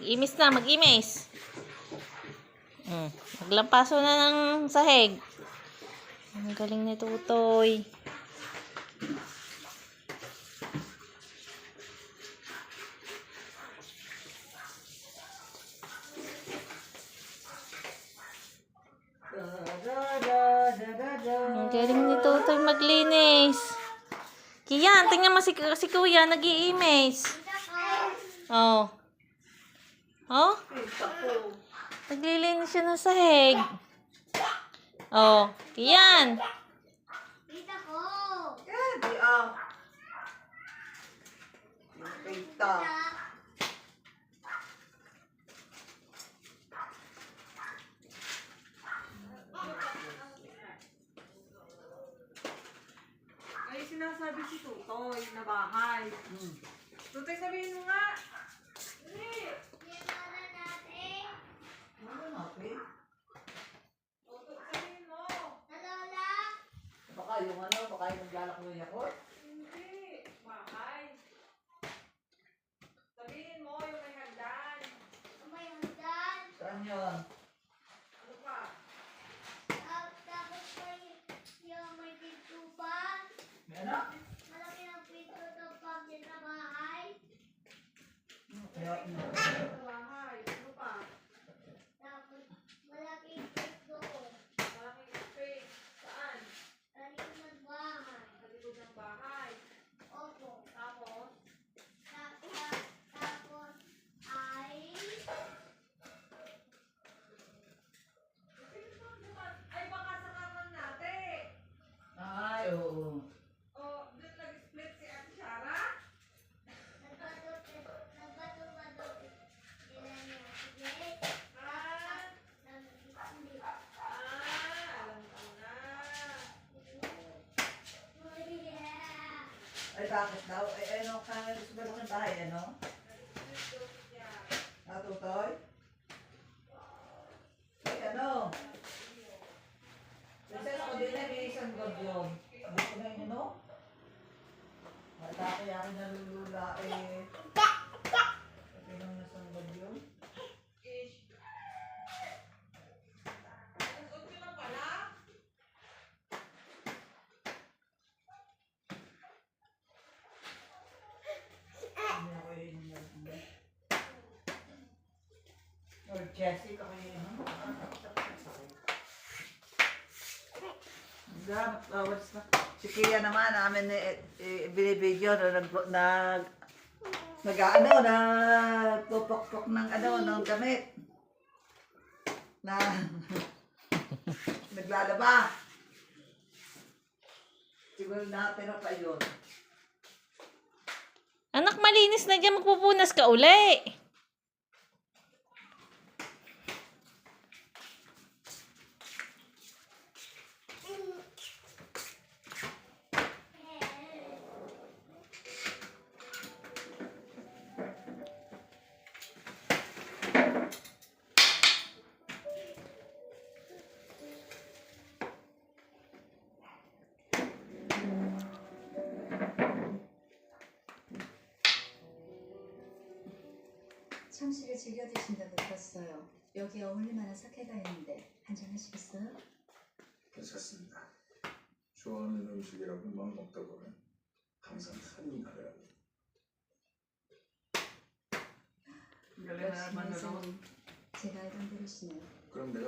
Mag-imis na, mag-imis. Maglampaso na ng sahig. Ang galing ni Tutoy. Ang galing ni Tutoy maglinis. Kiyan, tingnan mo si Kuya, nag-iimis. Oh. Oh? Naglilinis siya ng sahig. Oh, Kiyan. Kita ko. Yan, di Kita. Ay, sinasabi si Tutoy na bahay. Tutoy, sabihin mo nga. Baka yung naglalak mo niya ko? Hindi. Bahay. Sabihin mo yung may hagdan. May hagdan. Saan yun? Ano pa? Tapos may pinto pa. May ano? Malaki ng pinto ng pagyan sa bahay. Kaya, Sa bahay. Ano pa? Tapos malaking space doon. malaking space. Saan? Sa likod ng bahay. Sa likod ng bahay. Opo. Tapos? Tapos ay... Ay, baka sa kaman natin. Ay, oo. O, doon nag-split si Ate Shara? Nagbato-bato nila niya. Sige. Ah, Nag-split. alam ko na. Yeah. Ay, bakit daw? Ay, ano ka? Gusto ba ng bahay, ano? Natutoy? Ay, ano? Princess ko din ay may isang gabyon. Hindi ko na yun, no? Wala kaya ako nalulula eh. Sabi nang nasang gabyon. Hindi ako yun yung or Jessie, ako yun, no? What's na? Si Kia naman, namin binibidyo na nagpupok-pok ng ng gamit. Na naglalaba. Siguro natin pa yun. Anak, malinis na dyan. Magpupunas ka uli. 참치를 즐겨 드신다고 들었어요. 여기에 어울릴 만한 사케가 있는데 한잔 하시겠어요? 괜찮습니다. 좋아하는 음식이라고 막 먹다 보면 항상 한이 가요. Galing na naman na 제가 알던 대로시네요. 그럼 내가